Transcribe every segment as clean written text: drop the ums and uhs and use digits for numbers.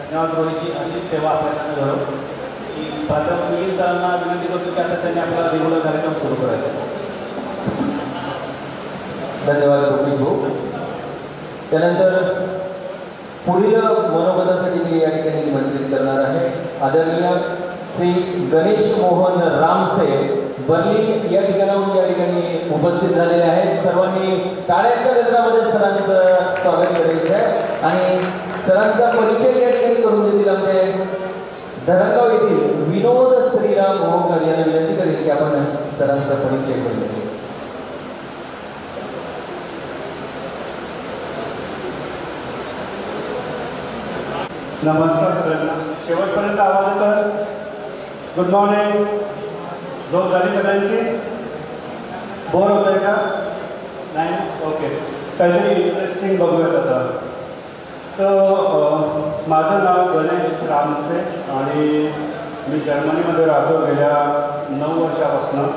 धन्यवाद रोहितजी. अशी सेवा आपल्याला घडव की प्राथमिक सरांना विनंती करतो की आता त्यांनी आपला रेग्युलर कार्यक्रम सुरू करायचा. धन्यवाद रोहित भाऊ. त्यानंतर पुढील मनोगतासाठी मी या ठिकाणी निमंत्रित करणार आहे आदरणीय श्री गणेश मोहन रामसे बर्लिन या ठिकाणाहून या ठिकाणी उपस्थित झालेले आहेत. सर्वांनी टाळ्यांच्या गजरामध्ये सरांचं स्वागत करायचं आहे आणि सरांचा परिचय या ठिकाणी करून देतील आमचे धरणगाव येथील विनोद श्रीराम मोहकर यांना विनंती करेल की आपण सरांचा परिचय करून देऊ. नमस्कार सगळ्यांना. शेवटपर्यंत आवाज येतो. Good morning. झोप झाली सगळ्यांची? बोर होत आहे का? नाही. ओके, काहीतरी इंटरेस्टिंग बघूयात आता. माझं नाव गणेश रामसे आणि मी जर्मनीमध्ये राहतो गेल्या 9 वर्षापासून.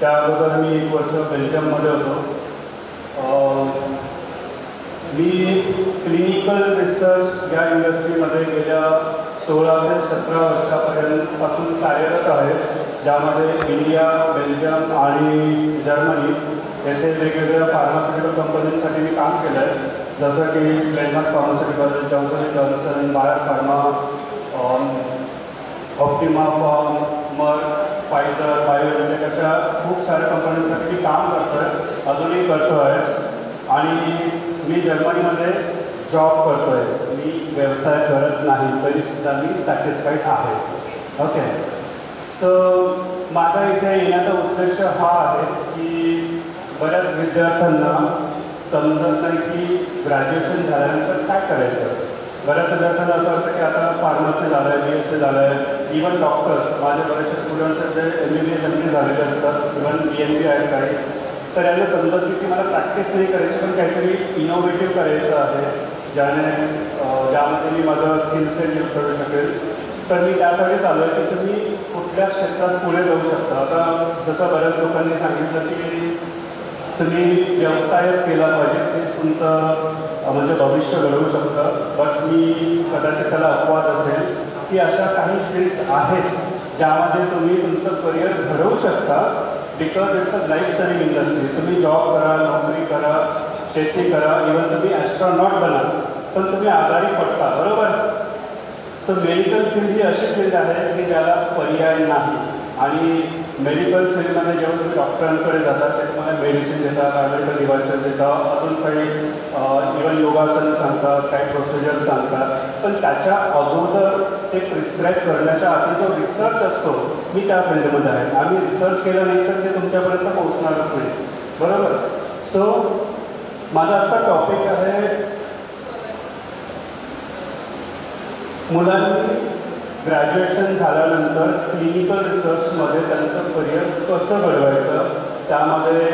त्या अगोदर मी 1 वर्ष बेल्जियममध्ये होतो. मी क्लिनिकल रिसर्च या इंडस्ट्रीमध्ये गेल्या 16 ते 17 वर्षापासून कार्यरत आहे, ज्यामध्ये इंडिया, बेल्जियम आणि जर्मनी येथे वेगवेगळ्या फार्मास्युटिकल कंपनींसाठी मी काम केलं आहे. जसं की Glenmark pharmaceutical, Johnson & Johnson, Bayer pharma, Optima pharm, Merck, Pfizer, biotech अशा खूप साऱ्या कंपन्यांसाठी मी काम करतो आहे, अजूनही करतो आहे. आणि मी जर्मनीमध्ये जॉब करतो आहे. मी व्यवसाय करत नाही तरीसुद्धा मी सॅटिस्फाईड आहे. ओके. माझा इथे येण्याचा उद्देश हा आहे की बऱ्याच विद्यार्थ्यांना समजत नाही की ग्रॅज्युएशन झाल्यानंतर काय करायचं. बऱ्याच विद्यार्थ्यांना असं वाटतं की आता फार्मसी झालं आहे, BSc झालं आहे. इवन डॉक्टर्स, माझे बरेचसे स्टुडंट्स आहेत जे MBBS MD झालेले असतात, इवन PhD आहेत काही. तर यांना समजत की मला प्रॅक्टिस नाही करायची, पण काहीतरी इनोव्हेटिव्ह करायचं आहे ज्यामध्ये मी माझं स्किल सेट यूज करू शकेल. तर मी त्यासाठी चालू आहे की तुम्ही कुठल्या क्षेत्रात पुढे जाऊ शकता. आता जसं बऱ्याच लोकांनी सांगितलं की तुम्ही व्यवसायच केला पाहिजे, ते तुमचं म्हणजे भविष्य घडवू शकतं. बट मी कदाचित त्याला अपवाद असेल की अशा काही फील्ड्स आहेत ज्यामध्ये तुम्ही तुमचं करिअर घडवू शकता. Because it's a life saving industry. तुम्ही जॉब करा, नोकरी करा, शेती करा, इव्हन तुम्ही ॲस्ट्रॉनॉट बना, पण तुम्ही आजारी पडता, बरोबर. मेडिकल फील्ड ही अशी फील्ड आहे की ज्याला पर्याय नाही. आणि मेडिकल फील्डमध्ये जेव्हा तुम्ही डॉक्टरांकडे जाता ते तुम्हाला मेडिसिन देतात, बायोमेडिकल डिव्हायसेस देतात, अजून काही इव्हन योगासन सांगतात, काही प्रोसिजर्स सांगतात. पण त्याच्या अगोदर ते प्रिस्क्राईब करण्याच्या आधी जो रिसर्च असतो, मी त्या फील्डमध्ये आहे. आम्ही रिसर्च केलं नाही तर ते तुमच्यापर्यंत पोहोचणारच नाही, बरोबर. माझा आजचा टॉपिक आहे मुलांनी ग्रॅज्युएशन झाल्यानंतर क्लिनिकल रिसर्चमध्ये त्यांचं करिअर कसं घडवायचं, त्यामध्ये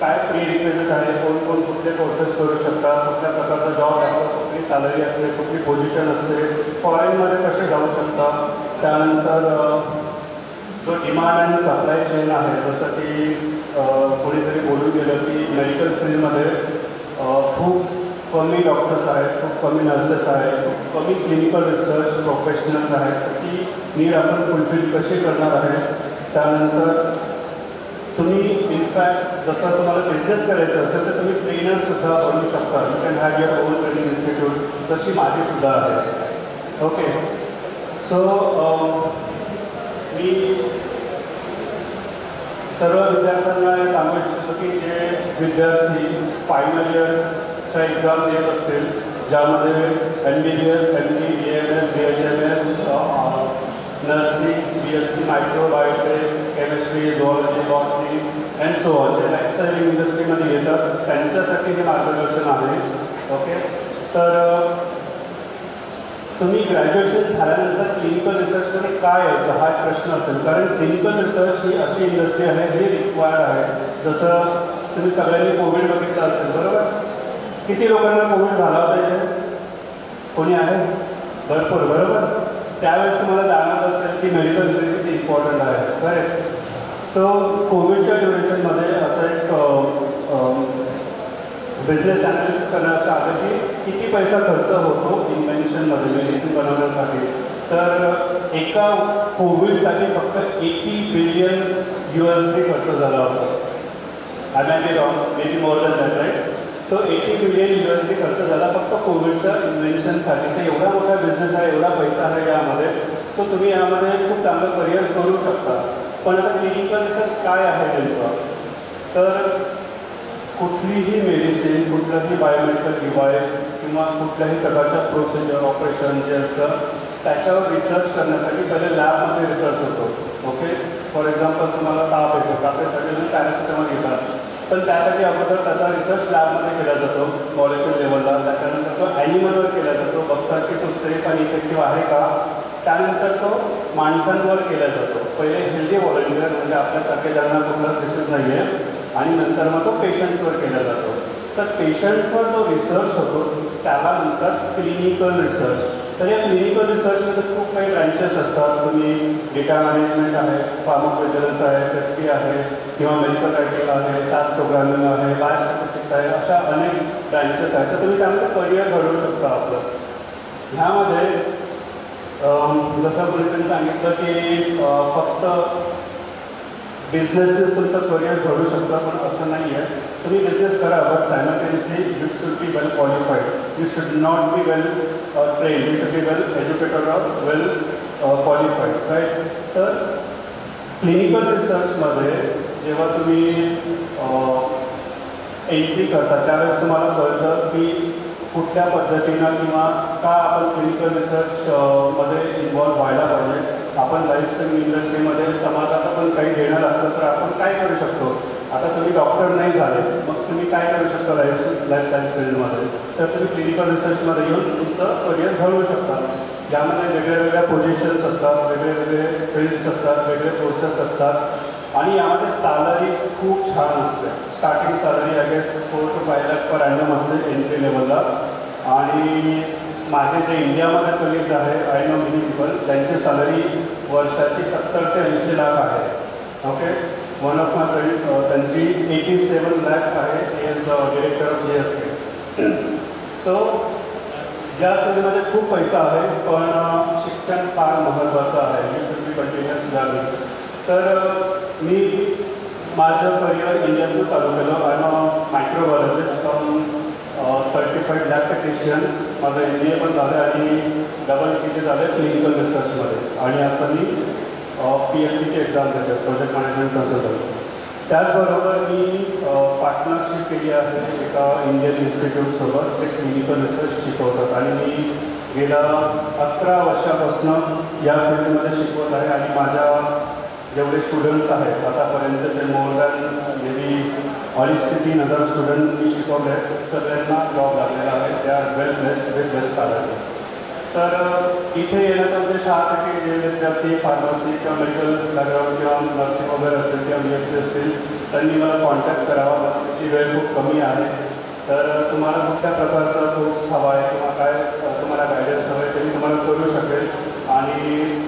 काय प्रीरिक्विजिट आहे, कोण कुठले कोर्सेस करू शकतात, कुठल्या प्रकारचा जॉब आहे, कुठली सॅलरी असते, कुठली पोझिशन असते, फॉरेनमध्ये कसे जाऊ शकतात. त्यानंतर जो डिमांड आणि सप्लाय चेन आहे, जसं की कोणीतरी बोलून गेलं की मेडिकल फील्डमध्ये खूप कमी डॉक्टर्स आहेत, खूप कमी नर्सेस आहेत, खूप कमी क्लिनिकल रिसर्च प्रोफेशनल्स आहेत. तर ती नीड आपण फुलफिल कशी करणार आहे. त्यानंतर तुम्ही इनफॅक्ट जसं तुम्हाला बिझनेस करायचं असेल तर तुम्ही ट्रेनरसुद्धा बनू शकता. You can have your on training institute, तशी माझीसुद्धा आहे. ओके. मी सर्व विद्यार्थ्यांना हे सांगू इच्छितो की जे विद्यार्थी फायनल इयरच्या एक्झाम देत असतील, ज्यामध्ये MBBS, MD, BMS, BHMS, nursing, BSc microbiotech, chemistry, zoology, botany and so on, जे लाईफ सायन्स इंडस्ट्रीमध्ये येतात त्यांच्यासाठी हे मार्गदर्शन आहे. ओके. तर तुम्ही ग्रॅज्युएशन झाल्यानंतर क्लिनिकल रिसर्चमध्ये काय यायचं हा एक प्रश्न असेल. कारण क्लिनिकल रिसर्च ही अशी इंडस्ट्री आहे जी रिक्वायर्ड आहे. जसं तुम्ही सगळ्यांनी कोविड बघितलं असेल, बरोबर. किती लोकांना कोविड झाला होता इथे? कोणी आहे? भरपूर, बरोबर. त्यावेळेस तुम्हाला जाणवत असेल की मेडिकल फील्ड किती इम्पॉर्टंट आहे, करेक्ट. कोविडच्या ड्युरेशनमध्ये असं एक बिझनेस ॲनालिसिस करण्याचं आलं की किती पैसा खर्च होतो इन्व्हेन्शनमध्ये मेडिसिन बनवण्यासाठी. तर एका कोविडसाठी फक्त 80 बिलियन USD खर्च झाला होता. I may be wrong, may be more than that, right. So 80 billion USD खर्च झाला फक्त कोविडच्या इन्व्हेन्शनसाठी. तर एवढा मोठा बिझनेस आहे, एवढा पैसा आहे यामध्ये. सो तुम्ही यामध्ये खूप चांगलं करिअर करू शकता. पण आता क्लिनिकल रिसर्च काय आहे नेमकं? तर कुठलीही मेडिसिन, कुठलंही बायोमेडिकल डिव्हाइस किंवा कुठल्याही प्रकारच्या प्रोसिजर, ऑपरेशन जे असतं त्याच्यावर रिसर्च करण्यासाठी पहिले लॅबमध्ये रिसर्च होतो. ओके, फॉर एक्झाम्पल तुम्हाला ताप येतो, तापासाठी तुम्ही पॅरासिटामॉल घेतात, पण त्यासाठी अगोदर त्याचा रिसर्च लॅबमध्ये केला जातो मॉलिक्युल लेवलला. त्याच्यानंतर तो ॲनिमलवर केला जातो, बघतात की तो सेफ आणि इफेक्टिव्ह आहे का. त्यानंतर तो माणसांवर केला जातो. पहिले हेल्दी व्हॉलंटियर म्हणजे आपल्यासारखे ज्यांना कुठलाच डिसीज नाही आहे, आणि नंतर मग तो पेशंट्सवर केला जातो. तर पेशंट्सवर जो रिसर्च होतो त्याला म्हणतात क्लिनिकल रिसर्च. तर या क्लिनिकल रिसर्चमध्ये खूप काही ब्रँचेस असतात. तुम्ही डेटा मॅनेजमेंट आहे, फार्माकोविजिलन्स आहे, सेफ्टी आहे, किंवा मेडिकल रायटिंग आहे, सास प्रोग्रामिंग आहे, बायोस्टॅटिस्टिक्स आहे, अशा अनेक ब्रँचेस आहेत. तर तुम्ही त्यामध्ये करिअर घडवू शकता आपलं. ह्यामध्ये जसं कोणीतरी सांगितलं की फक्त बिझनेसनेच तुमचं करिअर घडू शकतं, पण असं नाही आहे. तुम्ही बिझनेस करा, but simultaneously you should be well qualified. You should not be well train, you should be well educated or well qualified, right. तर क्लिनिकल रिसर्चमध्ये जेव्हा तुम्ही एंट्री करता त्यावेळेस तुम्हाला कळतं की कुठल्या पद्धतीनं किंवा का आपण क्लिनिकल रिसर्च मध्ये इन्व्हॉल्व व्हायला पाहिजे. आपण लाईफ सायन्स इंडस्ट्रीमध्ये समाजाचं पण काही देणं लागतं, तर आपण काय करू शकतो. आता तुम्ही डॉक्टर नाही झाले, मग तुम्ही काय करू शकता लाईफ सायन्स फील्डमध्ये. तर तुम्ही क्लिनिकल रिसर्चमध्ये येऊन तुमचं करिअर घडवू शकता. यामध्ये वेगळ्या पोझिशन्स असतात, वेगळे फील्ड्स असतात, वेगळे कोर्सेस असतात, आणि यामध्ये सॅलरी खूप छान असते. Starting salary I guess 4 to 5 lakh per annum असते एंट्री लेवलला. आणि माझे जे इंडियामध्ये कलिग्स आहे, आय नो मेनी पीपल, त्यांची सॅलरी वर्षाची 70 ते 80 लाख आहे. Okay, one of my friend त्यांची 87 लाख आहे, as director of GSK. So या फील्डमध्ये खूप पैसा आहे, पण शिक्षण फार महत्त्वाचं आहे. You should be continuous learning. तर मी माझं करिअर इंडियातून चालू केलं. I am a microbiologist from certified lab technician. माझं MBA पण झालं आणि डबल PhD झालं क्लिनिकल रिसर्चमध्ये. आणि आता मी PhDची एक्झाम देतो, प्रोजेक्ट मॅनेजमेंट कन्सल्टंट. त्याचबरोबर मी पार्टनरशिप केली आहे एका इंडियन इन्स्टिट्यूटसोबत जे क्लिनिकल रिसर्च शिकवतात. आणि मी गेल्या 11 वर्षापासून या फील्डमध्ये शिकवत आहे. आणि माझ्या जेवढे स्टुडंट्स आहेत आतापर्यंतचे मोर दॅन मे बी 2,500 ते 3,000 स्टुडंट मी शिकवले आहेत. सगळ्यांना जॉब लागलेला आहे. ते are well placed with well salary. तर इथे येण्याचा उद्देश हाच आहे की जे विद्यार्थी फार्मसी किंवा मेडिकल बॅकग्राऊंड किंवा नर्सिंग वगैरे असतील किंवा BSc असतील त्यांनी मला कॉन्टॅक्ट करावा. त्याची वेळ खूप कमी आहे. तर तुम्हाला कुठल्या प्रकारचा कोर्स हवा आहे किंवा काय तुम्हाला गायडन्स हवं आहे ते मी तुम्हाला करू शकेल. आणि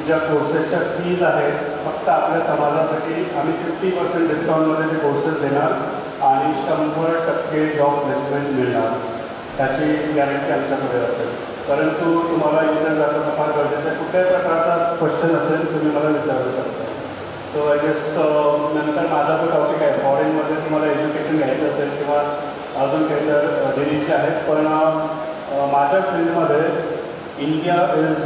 ज्या कोर्सेसच्या फीज आहेत फक्त आपल्या समाजासाठी आम्ही 50% डिस्काउंटमध्ये ते कोर्सेस देणार आणि 100% जॉब प्लेसमेंट मिळणार. त्याची गॅरंटी आमच्याकडे असेल. परंतु तुम्हाला इथे जाण्याचं फार गरजेचं आहे. कुठल्याही प्रकारचा क्वेश्चन असेल तुम्ही मला विचारू शकता. सो आय गेस नंतर माझा जो टॉपिक आहे फॉरेनमध्ये तुम्हाला एज्युकेशन घ्यायचं असेल किंवा अजून काही तर दिनीचे आहेत. पण माझ्या फील्डमध्ये इंडिया इज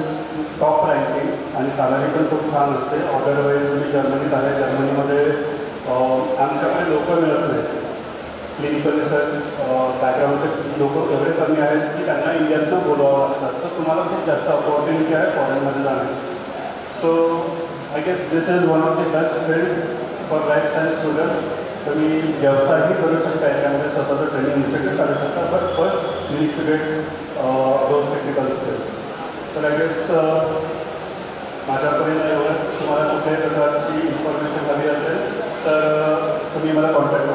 टॉप रँकिंग आणि सॅलरी पण खूप छान असते. अदरवाईज मी जर्मनीत आहे. जर्मनीमध्ये आमच्याकडे लोक मिळत नाही. क्लिनिकल रिसर्च बॅकग्राऊंडचे लोक एवढे कमी आहेत की त्यांना इंडियातनं बोलावं लागतात. सो तुम्हाला खूप जास्त ऑपॉर्च्युनिटी आहे फॉरेनमध्ये जाण्याची. So I guess this is one of the best field for life science students. तुम्ही व्यवसायही करू शकता, याच्यामध्ये स्वतःचं ट्रेनिंग इन्स्टिट्यूट काढू शकता. But first you need to get those technical skills. तर आय गेस माझ्यापर्यंत एवढंच. तुम्हाला कुठल्याही प्रकारची इन्फॉर्मेशन हवी असेल तर तुम्ही मला कॉन्टॅक्ट